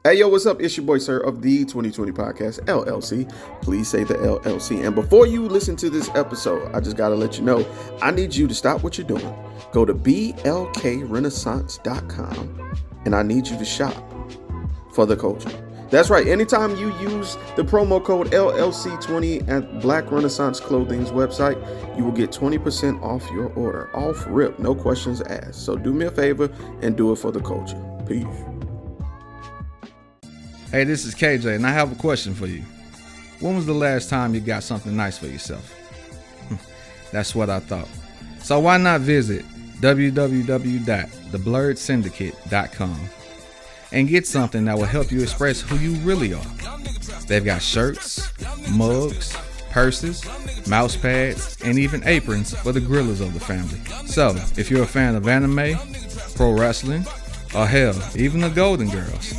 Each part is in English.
Hey, yo, what's up? It's your boy, sir, of the 2020 Podcast, LLC. Please say the LLC. And before you listen to this episode, I just got to let you know, I need you to stop what you're doing. Go to blkrenaissance.com, and I need you to shop for the culture. That's right. Anytime you use the promo code LLC20 at Black Renaissance Clothing's website, you will get 20% off your order. Off rip, no questions asked. So do me a favor and do it for the culture. Peace. Hey, this is KJ, and I have a question for you. When was the last time you got something nice for yourself? That's what I thought. So why not visit www.theblurredsyndicate.com and get something that will help you express who you really are. They've got shirts, mugs, purses, mouse pads, and even aprons for the grillers of the family. So, if you're a fan of anime, pro wrestling, or hell, even the Golden Girls,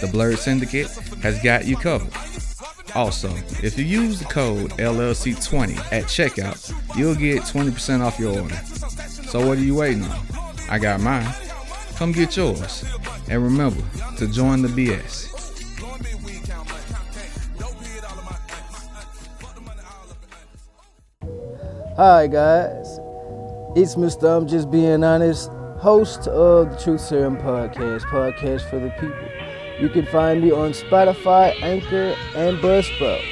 the Blurred Syndicate has got you covered. Also, if you use the code LLC20 at checkout, you'll get 20% off your order. So what are you waiting on? I got mine. Come get yours. And remember to join the BS. Hi guys, it's Mr. I'm Just Being Honest, host of the Truth Serum podcast for the people. You can find me on Spotify, Anchor, and Buzzsprout.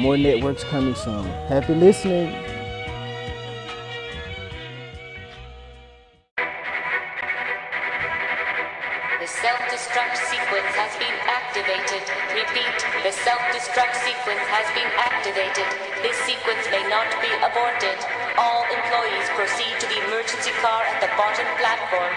More networks coming soon. Happy listening. The self-destruct sequence has been activated. Repeat, the self-destruct sequence has been activated. This sequence may not be aborted. All employees proceed to the emergency car at the bottom platform.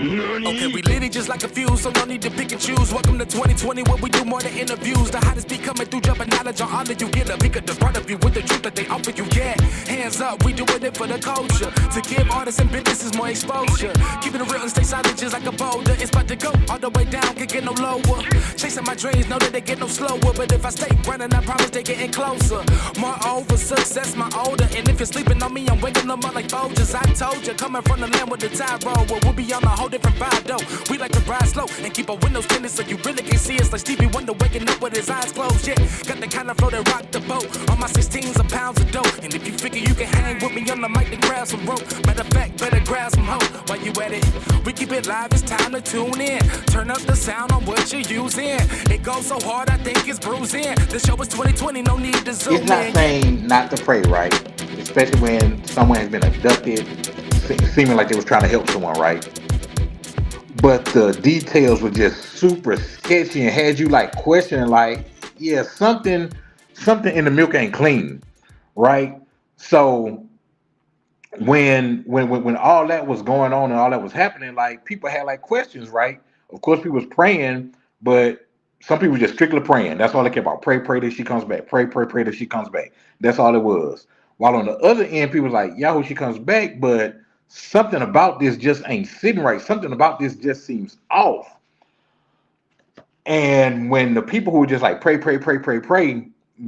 Okay, we lit it just like a fuse, so no need to pick and choose. Welcome to 2020, where we do more than interviews. The hottest be coming through, jumping knowledge on all that you get. A peek at the front of you with the truth that they offer you. Yeah, hands up, we doing it for the culture. To give artists and businesses more exposure. Keeping it real and stay silent just like a boulder. It's about to go all the way down, can't get no lower. Chasing my dreams, know that they get no slower. But if I stay running, I promise they getting closer. Moreover, success my older. And if you're sleeping on me, I'm waking them up like Folgers. I told you, coming from the land with the tide roll. Well, we'll be on a whole different vibe though. We like to ride slow and keep our windows tinted so you really can see us. Like Stevie Wonder waking up with his eyes closed. Yeah, got the kind of flow that rock the boat. On my 16s of pounds of dope. And if you figure you can hang with me on the mic, then grab some rope. Matter of fact, better grab some hope. While you at it, we keep it live, it's time to tune in. Turn up the sound on what you're using. It goes so hard, I think it's bruising. The show is 2020, no need to zoom in. It's not saying not to pray, right? Especially when someone has been abducted, seeming like they was trying to help someone, right? But the details were just super sketchy and had you like questioning, like, yeah, something in the milk ain't clean, right? So when all that was going on and all that was happening, like people had like questions, right? Of course, people was praying, but some people just strictly praying. That's all they care about. Pray that she comes back. Pray that she comes back. That's all it was. While on the other end, people was like, Yahoo, she comes back, but something about this just ain't sitting right. Something about this just seems off. And when the people who were just like pray,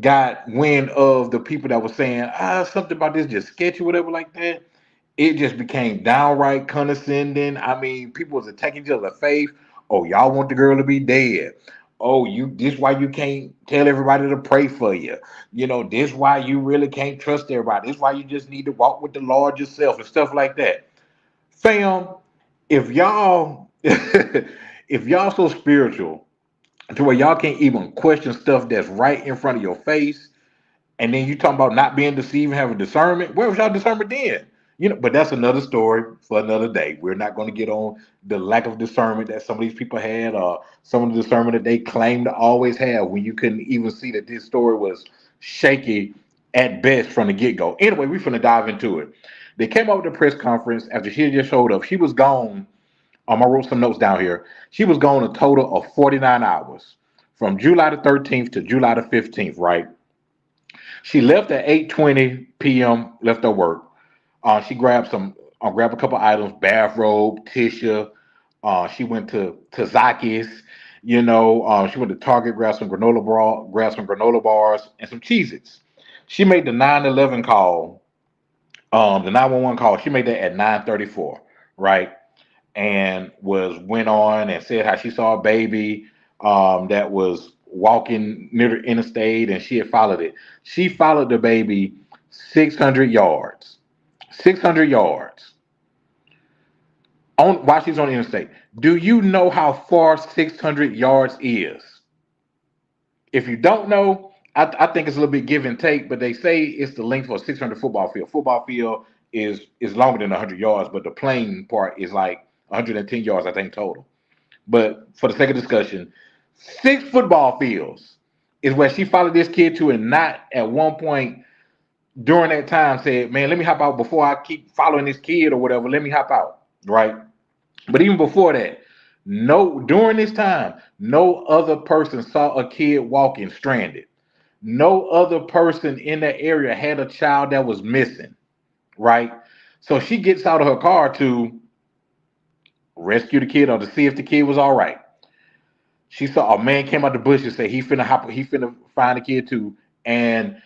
got wind of the people that was saying, something about this just sketchy, whatever like that, it just became downright condescending. I mean, people was attacking each other's faith. Oh, y'all want the girl to be dead. Oh, this why you can't tell everybody to pray for you. You know, this why you really can't trust everybody. This why you just need to walk with the Lord yourself and stuff like that. Fam, if y'all so spiritual to where y'all can't even question stuff that's right in front of your face, and then you talking about not being deceived and having discernment, where was y'all discernment then? You know, but that's another story for another day. We're not going to get on the lack of discernment that some of these people had, or some of the discernment that they claim to always have, when you couldn't even see that this story was shaky at best from the get-go. Anyway, we're finna dive into it. They came out with a press conference after she just showed up. She was gone. I wrote some notes down here. She was gone a total of 49 hours, from July the 13th to July the 15th, right? She left at 8:20 p.m., left her work. She grabbed a couple items, bathrobe, tissue. She went to Zaki's, she went to Target, grabbed some granola bars and some Cheez-Its. She made the 911 call, the 911 call. She made that at 9:34, right? And went on and said how she saw a baby. that was walking near the interstate, and she had followed it. She followed the baby 600 yards. 600 yards on while she's on the interstate. Do you know how far 600 yards is? If you don't know, I think it's a little bit give and take, but they say it's the length of a 600 football field. Football field is longer than 100 yards, but the playing part is like 110 yards, I think, total. But for the sake of discussion, 6 football fields is where she followed this kid to, and not at one point during that time said, "Man, let me hop out before I keep following this kid or whatever. Let me hop out." Right? But even before that, no, during this time, no other person saw a kid walking stranded. No other person in that area had a child that was missing. Right? So she gets out of her car to rescue the kid or to see if the kid was all right. She saw a man came out the bush and said he finna find the kid too, and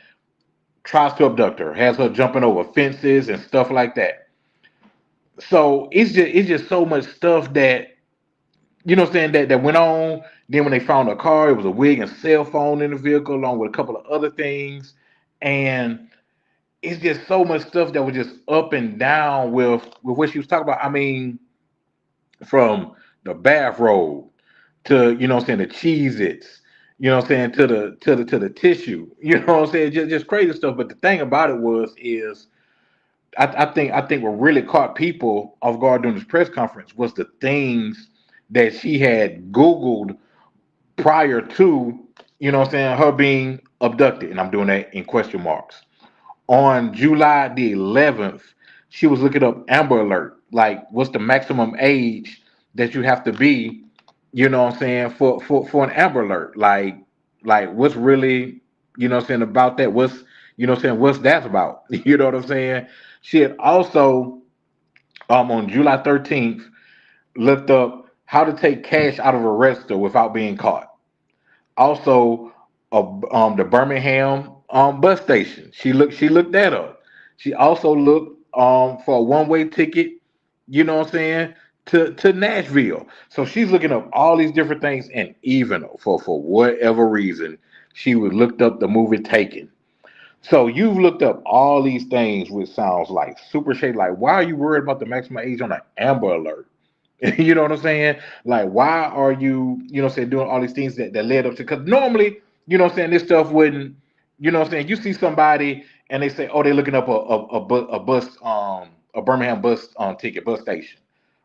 tries to abduct her, has her jumping over fences and stuff like that. So it's just so much stuff that what I'm saying, that went on. Then when they found her car, it was a wig and cell phone in the vehicle, along with a couple of other things. And it's just so much stuff that was just up and down with what she was talking about. I mean, from the bathrobe to what I'm saying, the Cheez Its, what I'm saying, to the tissue, what I'm saying, just crazy stuff. But the thing about it is I think what really caught people off guard during this press conference was the things that she had Googled prior to, what I'm saying, her being abducted. And I'm doing that in question marks. On July the 11th, she was looking up Amber Alert, like what's the maximum age that you have to be, what I'm saying, for an Amber Alert. Like what's really, what I'm saying, about that? What's, what I'm saying, what's that about? You know what I'm saying? She had also, on July 13th, looked up how to take cash out of a register without being caught. Also, the Birmingham bus station. She looked that up. She also looked for a one-way ticket, what I'm saying, to Nashville. So she's looking up all these different things, and even for whatever reason, she would looked up the movie Taken. So you've looked up all these things, which sounds like super shady. Like, why are you worried about the maximum age on an Amber Alert? You know what I'm saying? Like, why are you, saying, doing all these things that led up to? Because normally, what I'm saying, this stuff wouldn't, what I'm saying, you see somebody and they say, oh, they're looking up a bus, a Birmingham bus ticket, bus station,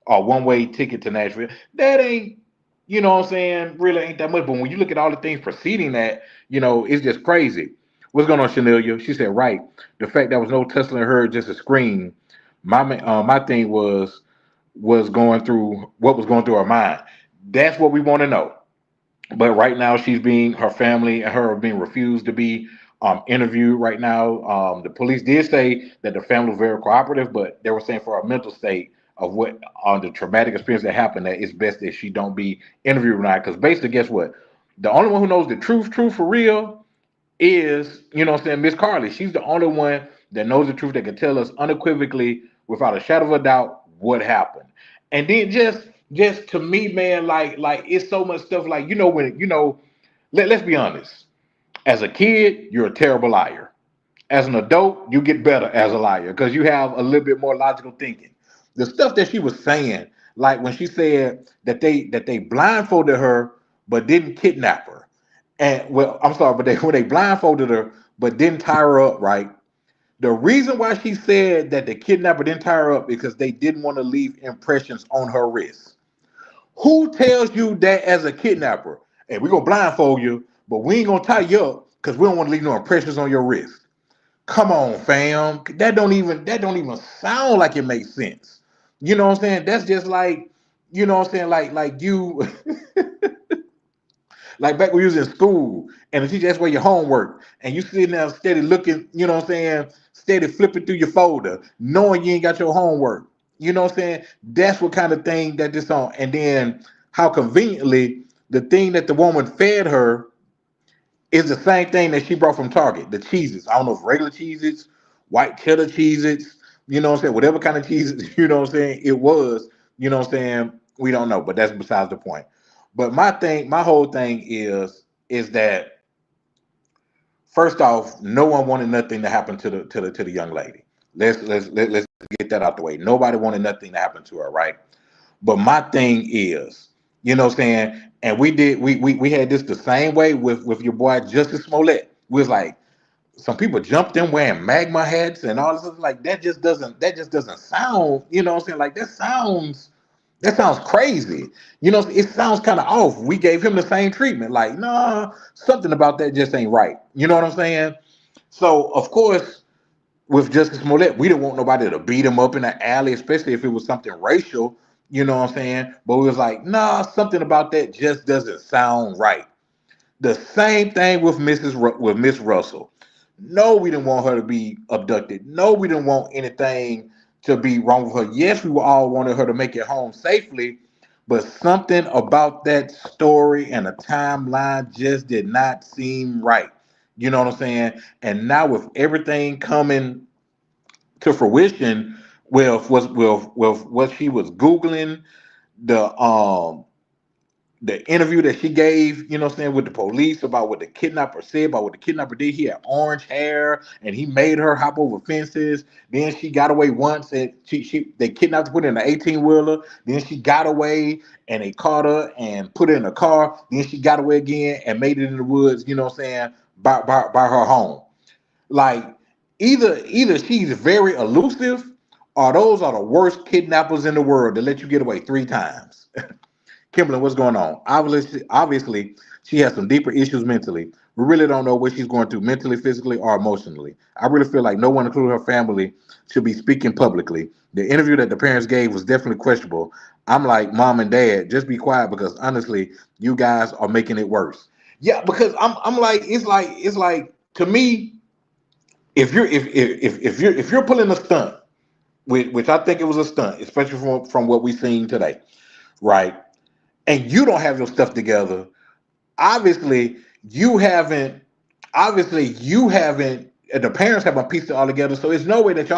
or one way ticket to Nashville. That ain't, what I'm saying, really ain't that much. But when you look at all the things preceding that, it's just crazy. What's going on, Chanel? She said, right. The fact that was no Tesla in her, just a scream. My thing was going through what was going through her mind. That's what we want to know. But right now, her family and her are being refused to be interviewed right now. The police did say that the family was very cooperative, but they were saying for her mental state of what on the traumatic experience that happened, that it's best that she don't be interviewed right now. Because basically, guess what? The only one who knows the truth for real is, what I'm saying, Miss Carlee. She's the only one that knows the truth, that can tell us unequivocally, without a shadow of a doubt, what happened. And then just to me, man, like it's so much stuff. Like, when let's be honest. As a kid, you're a terrible liar. As an adult, you get better as a liar because you have a little bit more logical thinking. The stuff that she was saying, like when she said that they blindfolded her but didn't kidnap her. And well, I'm sorry, but when they blindfolded her but didn't tie her up, right? The reason why she said that the kidnapper didn't tie her up is because they didn't want to leave impressions on her wrist. Who tells you that as a kidnapper? Hey, we're gonna blindfold you, but we ain't gonna tie you up because we don't want to leave no impressions on your wrist. Come on, fam. That don't even sound like it makes sense. You know what I'm saying? That's just like, what I'm saying, like you like back when you was in school and the teacher asked where your homework and you sitting there steady looking, what I'm saying, steady flipping through your folder, knowing you ain't got your homework. You know what I'm saying? That's what kind of thing that this on. And then how conveniently the thing that the woman fed her is the same thing that she brought from Target, the cheeses. I don't know if regular cheeses, white cheddar cheeses, what I'm saying, whatever kind of cheeses, what I'm saying, it was, what I'm saying, we don't know, but that's besides the point. But my whole thing is that first off, no one wanted nothing to happen to the young lady. Let's get that out the way. Nobody wanted nothing to happen to her, right? But my thing is, you know what I'm saying? And we had this the same way with your boy Justice Smollett. We was like, some people jumped in wearing magma hats and all this stuff. Like that just doesn't sound, you know what I'm saying? Like that sounds crazy. You know, it sounds kind of off. We gave him the same treatment. Like, nah, something about that just ain't right. You know what I'm saying? So of course, with Justice Smollett, we didn't want nobody to beat him up in the alley, especially if it was something racial. You know what I'm saying? But we was like, nah, something about that just doesn't sound right. The same thing with with Miss Russell. No, we didn't want her to be abducted. No, we didn't want anything to be wrong with her. Yes, we all wanted her to make it home safely, but something about that story and the timeline just did not seem right. You know what I'm saying? And now with everything coming to fruition, with what she was googling, the the interview that she gave, you know what I'm saying, with the police about what the kidnapper said, about what the kidnapper did. He had orange hair and he made her hop over fences. Then she got away once and they kidnapped her, put her in an 18-wheeler. Then she got away and they caught her and put her in a car. Then she got away again and made it in the woods, you know what I'm saying, by her home. Like either she's very elusive or those are the worst kidnappers in the world to let you get away 3 times. Kimberly, what's going on? Obviously, she has some deeper issues mentally. We really don't know what she's going through mentally, physically, or emotionally. I really feel like no one, including her family, should be speaking publicly. The interview that the parents gave was definitely questionable. I'm like, mom and dad, just be quiet because honestly, you guys are making it worse. Yeah, because I'm like, it's like to me, if you're pulling a stunt, which I think it was a stunt, especially from what we've seen today, right? And you don't have your stuff together, obviously you haven't you haven't the parents haven't pieced it all together. So there's no way that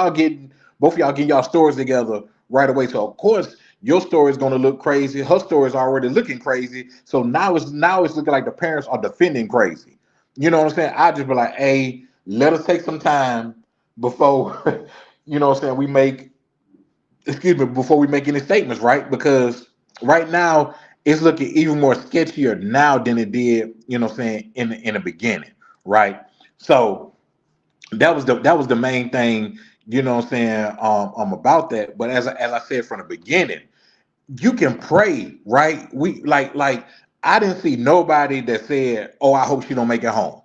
both of y'all getting y'all stories together right away. So of course your story is going to look crazy. Her story is already looking crazy. So now it's looking like the parents are defending crazy. You know what I'm saying? I just be like, hey, let us take some time before you know what I'm saying, before we make any statements, right? Because right now it's looking even more sketchier now than it did, you know what I'm saying, in the beginning, right? So that was the main thing, you know what I'm saying, about that. But as I said from the beginning, you can pray, right? We like I didn't see nobody that said, "Oh, I hope she don't make it home."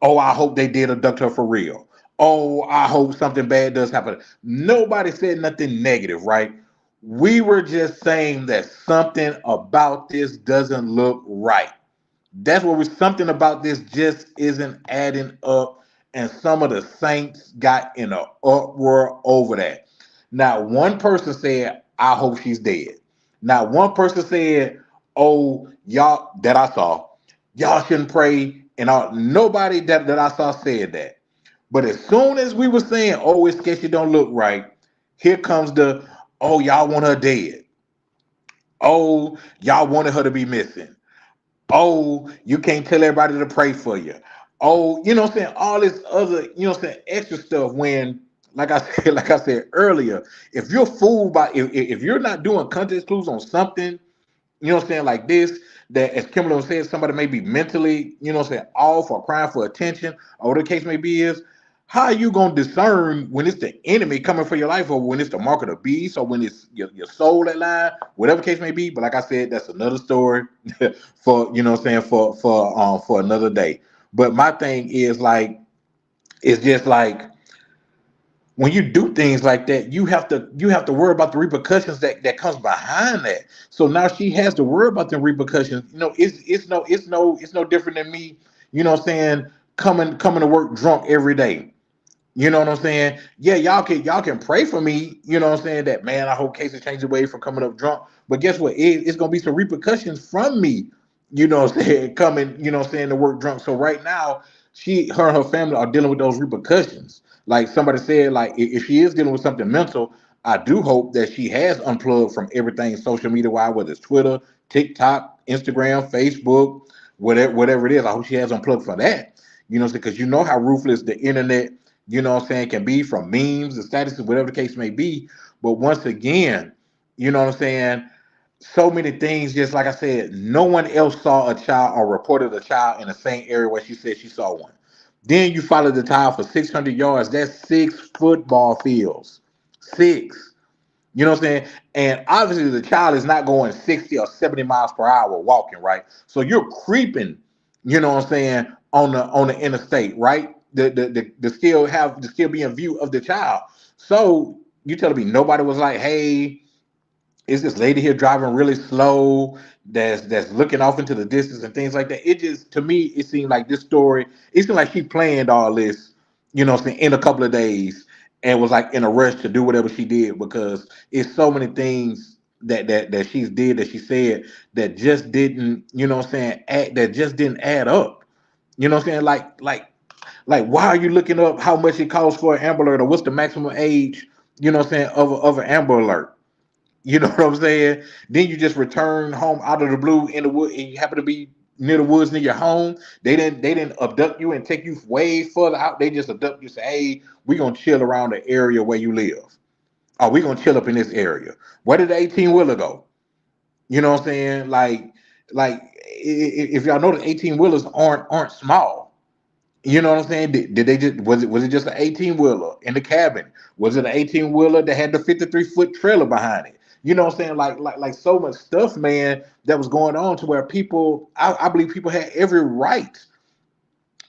Oh, I hope they did abduct her for real. Oh, I hope something bad does happen. Nobody said nothing negative, right? We were just saying that something about this doesn't look right. That's what we something about this just isn't adding up. And some of the saints got in an uproar over that. Not one person said, I hope she's dead. Not one person said, oh, y'all that I saw, y'all shouldn't pray. And nobody that I saw said that. But as soon as we were saying, oh, it's sketchy, don't look right, here comes the, oh, y'all want her dead. Oh, y'all wanted her to be missing. Oh, you can't tell everybody to pray for you. Oh, you know what I'm saying? All this other, you know what I'm saying, extra stuff when, like I said earlier, if you're fooled by if you're not doing context clues on something, you know what I'm saying, like this, that as Kimberly said, somebody may be mentally, you know what I'm saying, off or crying for attention, or whatever the case may be is, how are you gonna discern when it's the enemy coming for your life or when it's the mark of the beast or when it's your soul that line, whatever the case may be. But like I said, that's another story for you know what I'm saying, for another day. But my thing is like, it's just like when you do things like that, you have to worry about the repercussions that comes behind that. So now she has to worry about the repercussions. You know, it's no different than me, you know what I'm saying, coming to work drunk every day. You know what I'm saying? Yeah, y'all can pray for me, you know what I'm saying, that man, I hope Casey changes away from coming up drunk. But guess what? It's gonna be some repercussions from me, you know what I'm saying, coming, you know what I'm saying, to work drunk. So right now, her and her family are dealing with those repercussions. Like somebody said, like if she is dealing with something mental, I do hope that she has unplugged from everything social media wise, whether it's Twitter, TikTok, Instagram, Facebook, whatever it is. I hope she has unplugged for that. Because you know how ruthless the internet, can be, from memes, the statuses, whatever the case may be. But once again, you know what I'm saying, so many things, just like I said, no one else saw a child or reported a child in the same area where she said she saw one. Then you followed the child for 600 yards. That's 6 football fields. Six. You know what I'm saying? And obviously the child is not going 60 or 70 miles per hour walking, right? So you're creeping, on the interstate, right? The still be in view of the child. So you telling me nobody was like, hey, is this lady here driving really slow, that's looking off into the distance and things like that? It just, to me, it seemed like this story, it seemed like she planned all this, in a couple of days, and was like in a rush to do whatever she did, because it's so many things that she's did, that she said, that just didn't, that just didn't add up. Like why are you looking up how much it costs for an Amber Alert, or what's the maximum age, of an Amber Alert? You know what I'm saying? Then you just return home out of the blue in the wood, and you happen to be near the woods near your home. They didn't abduct you and take you way further out. They just abduct you, say, hey, we're gonna chill around the area where you live. Or we're gonna chill up in this area. Where did the 18 wheeler go? You know what I'm saying? If y'all know, the 18 wheelers aren't small. You know what I'm saying? Did they just, was it just an 18 wheeler in the cabin? Was it an 18 wheeler that had the 53-foot trailer behind it? You know what I'm saying? Like so much stuff, man, that was going on, to where people, I believe people had every right,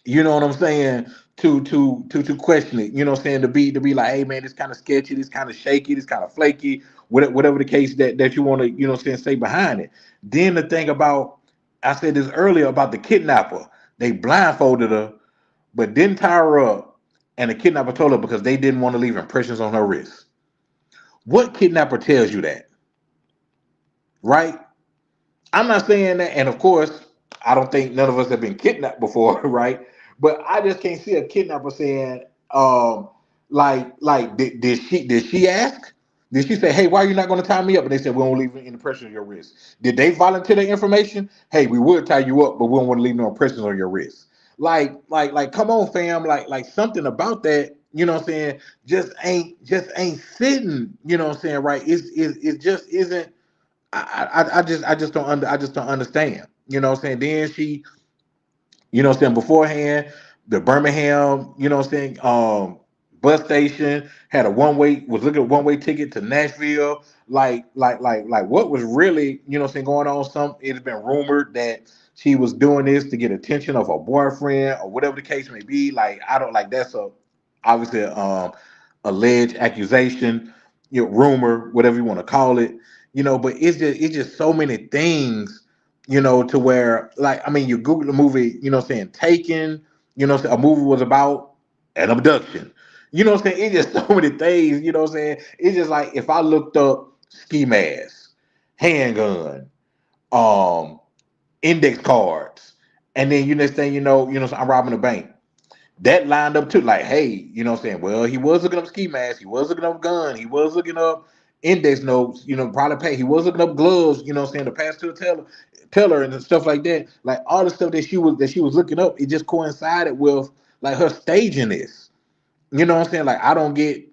you know what I'm saying, to question it. You know what I'm saying? To be like, hey man, it's kind of sketchy, it's kind of shaky, it's kind of flaky, whatever the case that you want to, you know what I'm saying, say behind it. Then the thing about, I said this earlier about the kidnapper, they blindfolded her but didn't tie her up, and the kidnapper told her because they didn't want to leave impressions on her wrist. What kidnapper tells you that? Right? I'm not saying that, and of course, I don't think none of us have been kidnapped before, right? But I just can't see a kidnapper saying, did she ask? Did she say, hey, why are you not going to tie me up? And they said, we won't leave any impressions on your wrist. Did they volunteer the information? Hey, we would tie you up, but we don't want to leave no impressions on your wrist. Come on, fam. Like something about that, you know what I'm saying, just ain't sitting, you know what I'm saying, right? It just isn't. I just don't understand. You know what I'm saying? Then she, you know what I'm saying, beforehand, the Birmingham, you know what I'm saying, bus station had a was looking at a one-way ticket to Nashville. Like what was really, you know what I'm saying, going on? It's been rumored that she was doing this to get attention of her boyfriend or whatever the case may be. Like, I don't, like, that's obviously alleged accusation, rumor, whatever you want to call it. But it's just so many things, to where, like, I mean, you Google the movie, you know what I'm saying, Taken, a movie was about an abduction. You know what I'm saying? It's just so many things, you know what I'm saying? It's just like, if I looked up ski mask, handgun, um, index cards, and then you next thing so I'm robbing a bank. That lined up too, like, hey, you know what I'm saying? Well, he was looking up ski mask, he was looking up gun, he was looking up index notes, probably pay. He was looking up gloves, you know what I'm saying, to pass to a teller and stuff like that. Like, all the stuff that she was looking up, it just coincided with, like, her staging this. You know what I'm saying? Like, I don't get,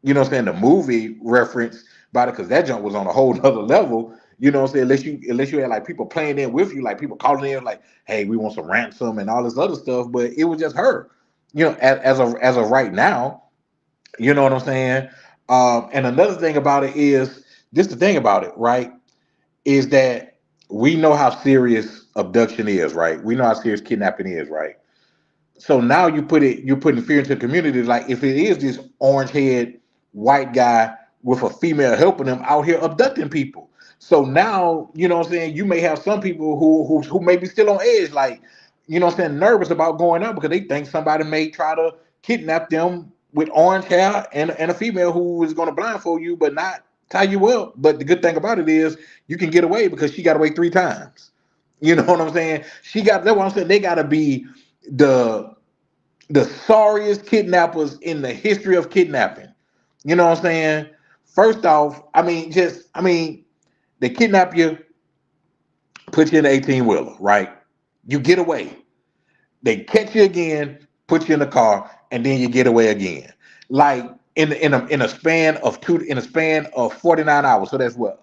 what I'm saying, the movie reference about it, because that junk was on a whole nother level. You know what I'm saying? Unless you had, like, people playing in with you, like people calling in like, hey, we want some ransom and all this other stuff. But it was just her, as of right now. You know what I'm saying? And another thing about it is, this the thing about it, right? Is that we know how serious abduction is, right? We know how serious kidnapping is, right? So now you're putting fear into the community. Like, if it is this orange head white guy with a female helping him out here abducting people. So now, you know what I'm saying, you may have some people who may be still on edge, like, you know what I'm saying, nervous about going out because they think somebody may try to kidnap them with orange hair and a female who is going to blindfold you but not tie you up. But the good thing about it is you can get away because she got away 3 times. You know what I'm saying? That's what I'm saying. They got to be the sorriest kidnappers in the history of kidnapping. You know what I'm saying? First off, I mean, They kidnap you, put you in the 18-wheeler, right? You get away. They catch you again, put you in the car, and then you get away again. Like in a span of 49 hours. So that's what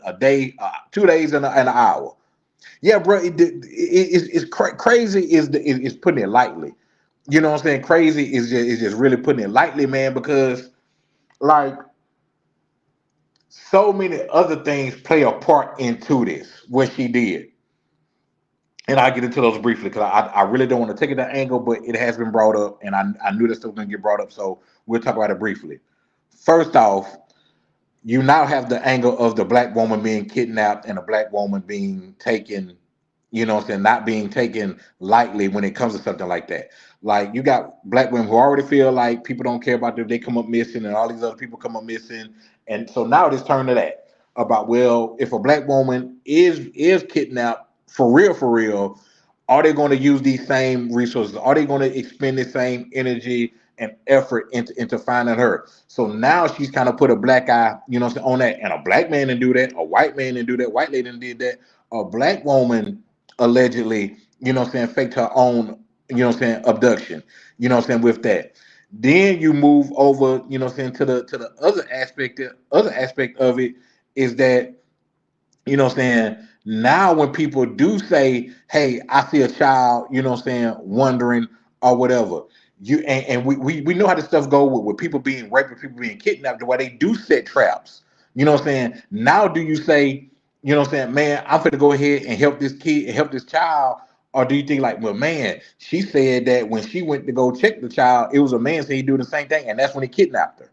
a day, 2 days and an hour. Yeah, bro. Crazy is putting it lightly. You know what I'm saying? Crazy is just really putting it lightly, man. Because like so many other things play a part into this. What she did. And I'll get into those briefly because I really don't want to take it that angle, but it has been brought up, and I knew that stuff was going to get brought up, so we'll talk about it briefly. First off, you now have the angle of the black woman being kidnapped and a black woman being taken, you know what I'm saying, not being taken lightly when it comes to something like that. Like, you got black women who already feel like people don't care about them, they come up missing, and all these other people come up missing. And so now it's turned to that about, well, if a black woman is kidnapped for real, are they going to use these same resources? Are they going to expend the same energy and effort into finding her? So now she's kind of put a black eye, you know what I'm saying, on that. And a black man didn't do that. A white man didn't do that. White lady did that. A black woman allegedly, you know what I'm saying, faked her own, you know what I'm saying, abduction. You know what I'm saying, with that. Then you move over, you know what I'm saying, to the other aspect of it is that, you know what I'm saying, now when people do say, hey, I see a child, you know what I'm saying, wondering or whatever, and we know how this stuff go with people being raped, with people being kidnapped, the way they do set traps. You know what I'm saying? Now do you say, you know what I'm saying, man, I'm finna go ahead and help this kid and help this child? Or do you think like, well, man, she said that when she went to go check the child, it was a man saying he'd do the same thing, and that's when he kidnapped her.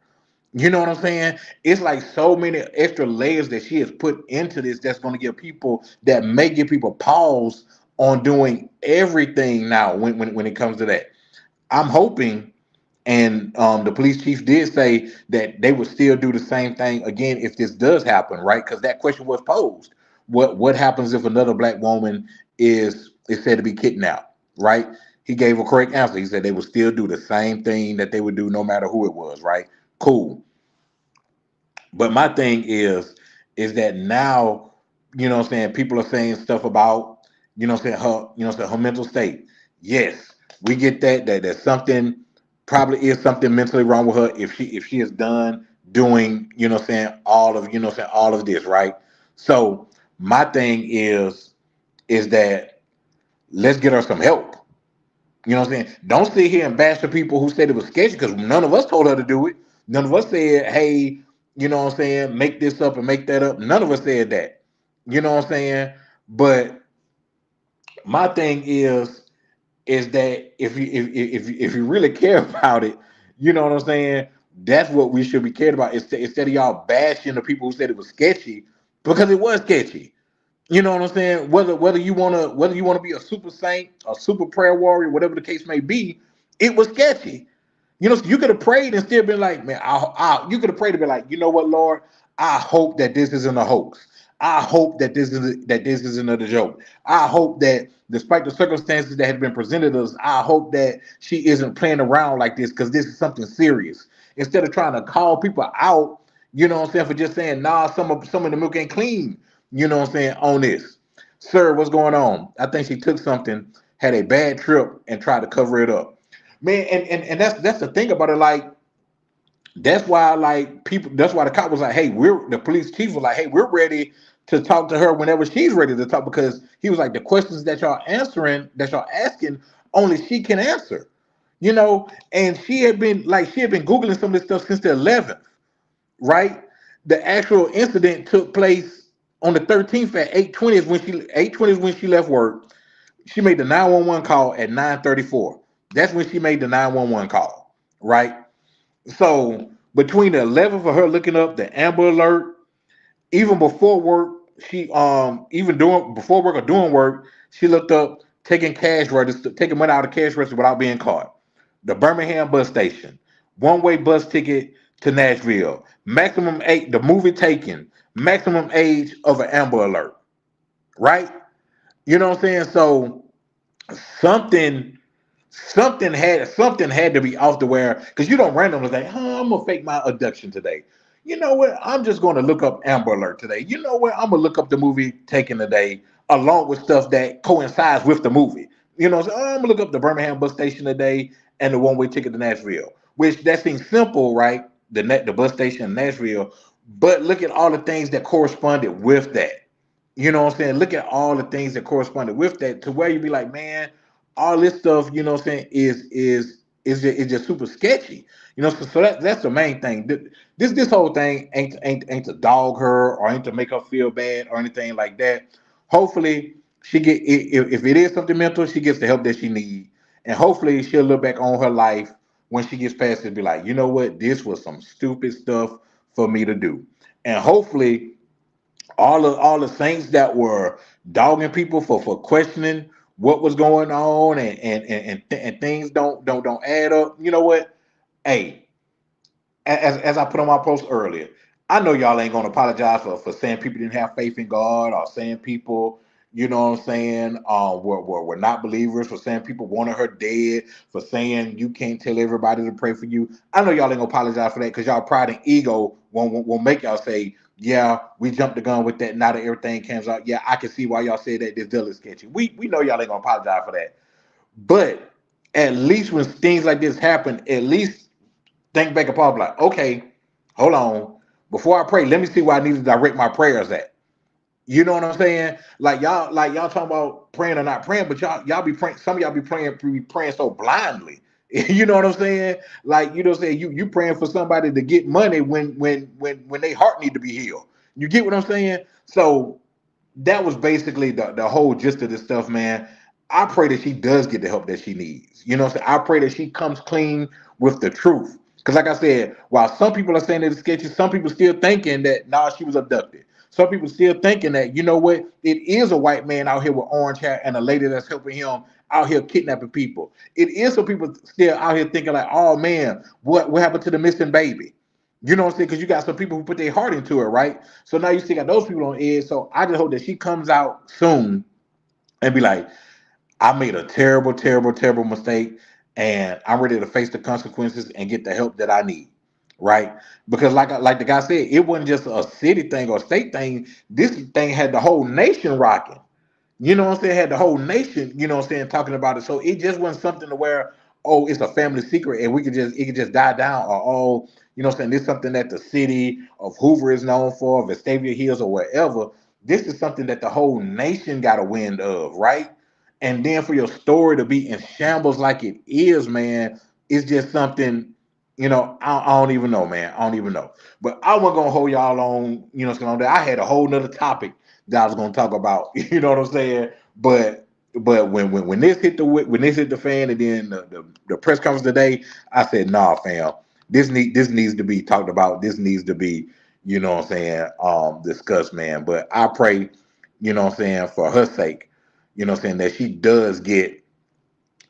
You know what I'm saying? It's like so many extra layers that she has put into this that's going to give people, that may give people pause on doing everything now when it comes to that. I'm hoping, and the police chief did say that they would still do the same thing again if this does happen, right? Because that question was posed. What happens if another black woman is said to be kidnapped, right? He gave a correct answer. He said they would still do the same thing that they would do no matter who it was, right? Cool. But my thing is that now, you know what I'm saying, people are saying stuff about, you know what I'm saying, her, you know what I'm saying, her mental state. Yes, we get that there's something, probably is something mentally wrong with her if she is done doing, you know what I'm saying, all of, you know what I'm saying, all of this, right? So my thing is that let's get her some help. You know what I'm saying? Don't sit here and bash the people who said it was sketchy, because none of us told her to do it. None of us said, hey, you know what I'm saying, make this up and make that up. None of us said that. You know what I'm saying? But my thing is that if you really care about it, you know what I'm saying, that's what we should be cared about. Instead of y'all bashing the people who said it was sketchy, because it was sketchy. You know what I'm saying? Whether you wanna be a super saint, a super prayer warrior, whatever the case may be, it was sketchy. You know, you could have prayed and still been like, man, you could have prayed and been like, you know what, Lord, I hope that this isn't a hoax. I hope that this is another joke. I hope that despite the circumstances that have been presented to us, I hope that she isn't playing around like this, because this is something serious. Instead of trying to call people out, you know what I'm saying, for just saying, nah, some of the milk ain't clean, you know what I'm saying, on this. Sir, what's going on? I think she took something, had a bad trip, and tried to cover it up. Man, and that's the thing about it. Like, that's why, like, people, that's why the cop was like, hey, the police chief was like, hey, we're ready to talk to her whenever she's ready to talk, because he was like, the questions that y'all asking, only she can answer. You know, and she had been Googling some of this stuff since the 11th, right? The actual incident took place on the 13th at 8:20 is when she left work. She made the 911 call at 9:34. That's when she made the 911 call, right? So between the 11th of her looking up the Amber Alert, even before work, she even doing before work or doing work, she looked up taking money out of cash register without being caught. The Birmingham bus station, one-way bus ticket to Nashville, maximum age, the movie Taken, maximum age of an Amber Alert, right? You know what I'm saying? So something something had to be off the where, because you don't randomly say, I'm gonna fake my abduction today. You know what? I'm just going to look up Amber Alert today. You know what? I'm going to look up the movie Taken Today along with stuff that coincides with the movie. You know, so I'm going to look up the Birmingham bus station today and the one-way ticket to Nashville, which that seems simple, right? The bus station in Nashville, but look at all the things that corresponded with that. You know what I'm saying? Look at all the things that corresponded with that to where you be like, man, all this stuff, you know what I'm saying, is just super sketchy. You know, so that's the main thing. This whole thing ain't to dog her or ain't to make her feel bad or anything like that. Hopefully, she get if it is something mental, she gets the help that she needs, and hopefully she'll look back on her life when she gets past it and be like, you know what, this was some stupid stuff for me to do, and hopefully all the saints that were dogging people for questioning what was going on and things don't add up. You know what? Hey, as I put on my post earlier, I know y'all ain't gonna apologize for saying people didn't have faith in God or saying people, you know what I'm saying, were not believers, for saying people wanted her dead, for saying you can't tell everybody to pray for you. I know y'all ain't gonna apologize for that because y'all pride and ego won't make y'all say, yeah, we jumped the gun with that. Now that everything comes out, yeah, I can see why y'all said that this deal is sketchy. We know y'all ain't gonna apologize for that. But at least when things like this happen, at least think back upon like, okay, hold on. Before I pray, let me see where I need to direct my prayers at. You know what I'm saying? Like y'all talking about praying or not praying, but y'all be praying. Some of y'all be praying so blindly. You know what I'm saying? Like you know what I'm saying? You praying for somebody to get money when their heart need to be healed. You get what I'm saying? So that was basically the whole gist of this stuff, man. I pray that she does get the help that she needs. You know what I'm saying? I pray that she comes clean with the truth. Because like I said, while some people are saying that it's sketchy, some people still thinking that nah, she was abducted. Some people still thinking that, you know what, it is a white man out here with orange hair and a lady that's helping him out here kidnapping people. It is some people still out here thinking like, oh man, what happened to the missing baby? You know what I'm saying? Because you got some people who put their heart into it, right? So now you still got those people on edge. So I just hope that she comes out soon and be like, I made a terrible, terrible, terrible mistake, and I'm ready to face the consequences and get the help that I need. Right? Because like the guy said, it wasn't just a city thing or state thing. This thing had the whole nation rocking. You know what I'm saying? Had the whole nation, you know what I'm saying, talking about it. So it just wasn't something to where, oh, it's a family secret and it could just die down, or oh, you know what I'm saying, this is something that the city of Hoover is known for, Vestavia Hills or wherever. This is something that the whole nation got a wind of, right? And then for your story to be in shambles like it is, man, it's just something, I don't even know, man. I don't even know. But I wasn't gonna hold y'all on, what's going on there. I had a whole nother topic that I was gonna talk about. You know what I'm saying? But when this hit the fan, and then the press conference today, I said, nah, fam, this needs to be talked about. This needs to be, what I'm saying, discussed, man. But I pray, what I'm saying, for her sake, what I'm saying, that she does get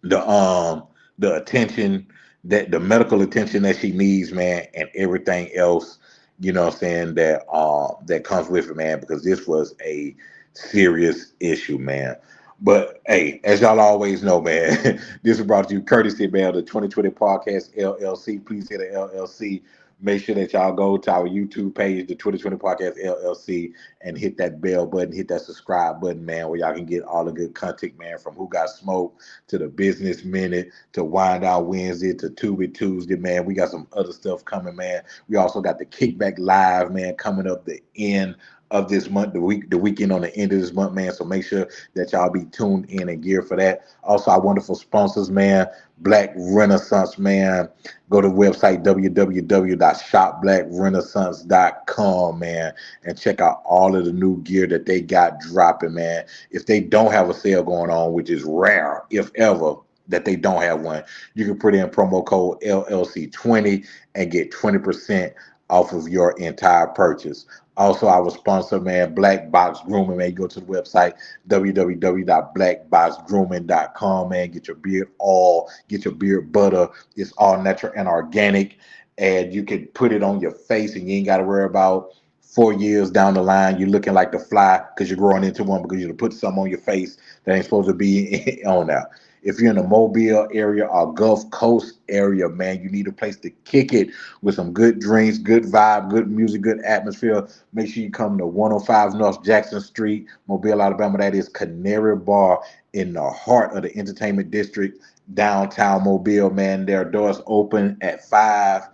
the attention, that the medical attention that she needs, man, and everything else, what I'm saying, that comes with it, man, because this was a serious issue, man. But hey, as y'all always know, man, this is brought to you courtesy, man, of the 2020 Podcast LLC. Please hit the LLC. Make sure that y'all go to our YouTube page, the 2020 Podcast LLC, and hit that bell button, hit that subscribe button, man, where y'all can get all the good content, man, from Who Got Smoked to the Business Minute to Wind Out Wednesday to Tuesday Tuesday, man. We got some other stuff coming, man. We also got the Kickback Live, man, coming up the end of this month, the weekend on the end of this month, man. So make sure that y'all be tuned in and geared for that. Also, our wonderful sponsors, man, Black Renaissance, man. Go to the website www.shopblackrenaissance.com, man, and check out all of the new gear that they got dropping, man. If they don't have a sale going on, which is rare, if ever, that they don't have one, you can put in promo code LLC20 and get 20% off of your entire purchase. Also, our sponsor, man, Black Box Grooming, man. You go to the website, www.blackboxgrooming.com, man. Get your beard oil, get your beard butter. It's all natural and organic. And you can put it on your face and you ain't got to worry about 4 years down the line, you're looking like the fly because you're growing into one because you put something on your face that ain't supposed to be on there. If you're in the Mobile area or Gulf Coast area, man, you need a place to kick it with some good drinks, good vibe, good music, good atmosphere. Make sure you come to 105 North Jackson Street, Mobile, Alabama. That is Canary Bar in the heart of the entertainment district, downtown Mobile, man. Their doors open at 5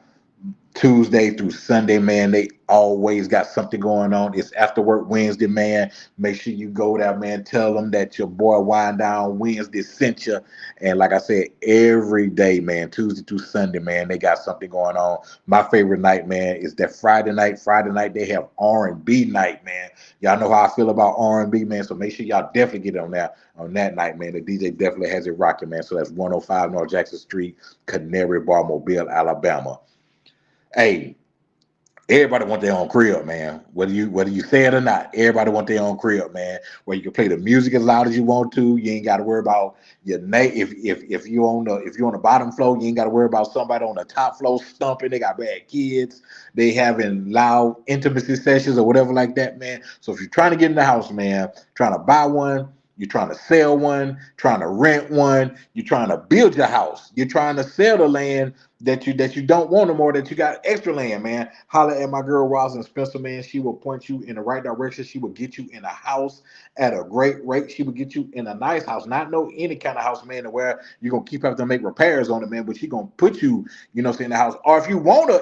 Tuesday through Sunday, man. They always got something going on. It's after work Wednesday, man. Make sure you go there, man. Tell them that your boy Wind Down Wednesday sent you. And like I said, every day, man, Tuesday through Sunday, man, they got something going on. My favorite night, man, is that Friday night. Friday night, they have R&B night, man. Y'all know how I feel about R&B, man. So make sure y'all definitely get on there on that night, man. The DJ definitely has it rocking, man. So that's 105 North Jackson Street, Canary Bar, Mobile, Alabama. Hey, everybody want their own crib, man. Whether you say it or not, everybody want their own crib, man. Where you can play the music as loud as you want to. You ain't got to worry about your name. If you're on the bottom floor, you ain't got to worry about somebody on the top floor stumping. They got bad kids. They having loud intimacy sessions or whatever like that, man. So if you're trying to get in the house, man, trying to buy one, you're trying to sell one, trying to rent one, you're trying to build your house, you're trying to sell the land that you don't want no more, that you got extra land, man. Holler at my girl Rosalind Spencer, man. She will point you in the right direction. She will get you in a house at a great rate. She will get you in a nice house, not any kind of house, man, where you're gonna keep having to make repairs on it, man. But she gonna put you, in the house. Or if you wanna,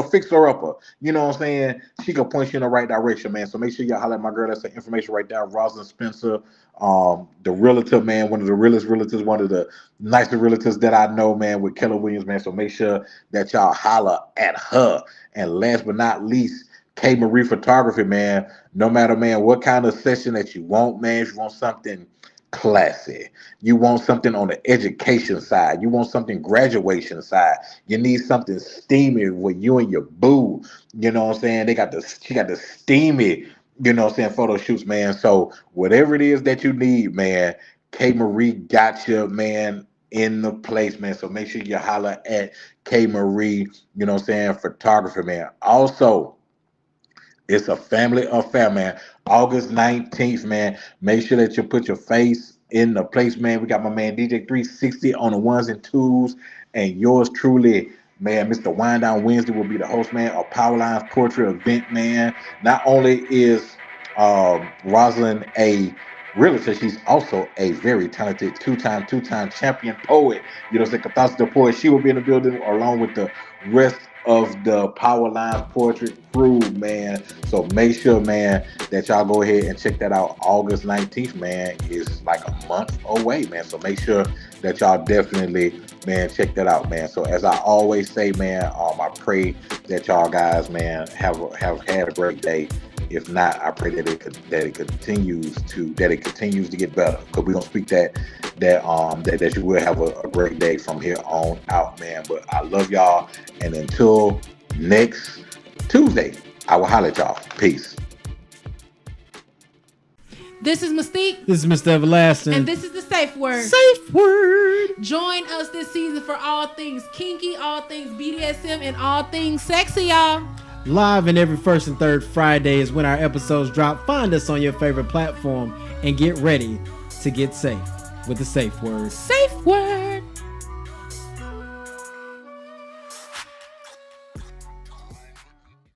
fix her up, you know what I'm saying? She can point you in the right direction, man. So make sure y'all holler at my girl. That's the information right there, Rosalind Spencer. The realtor, man, one of the realest realtors, one of the nicer realtors that I know, man, with Keller Williams, man. So make sure that y'all holler at her. And last but not least, K Marie Photography, man. No matter, man, what kind of session that you want, man, if you want something classy, you want something on the education side, you want something graduation side, you need something steamy with you and your boo, you know what I'm saying? She got the steamy, photo shoots, man. So whatever it is that you need, man, K Marie got you, man, in the place, man. So make sure you holler at K Marie, photography, man. Also, it's a family affair, man. August 19th, man. Make sure that you put your face in the place, man. We got my man DJ 360 on the ones and twos, and yours truly, man, Mr. Wind Down Wednesday will be the host, man, of Powerline's Poetry event, man. Not only is Rosalind a realtor, she's also a very talented two-time champion poet. Catharsis poet. She will be in the building along with the rest of the Powerline Poetry crew, man. So make sure, man, that y'all go ahead and check that out. August 19th, man, is like a month away, man. So make sure that y'all definitely, man, check that out, man. So as I always say, man, I pray that y'all guys, man, have had a great day. If not, I pray that it continues to get better. Because we're gonna speak that you will have a great day from here on out, man. But I love y'all, and until next Tuesday, I will holler at y'all. Peace. This is Mystique. This is Mr. Everlasting. And this is the Safe Word. Safe Word. Join us this season for all things kinky, all things BDSM, and all things sexy, y'all. Live and every first and third Friday is when our episodes drop. Find us on your favorite platform and get ready to get safe with the Safe Word. Safe Word.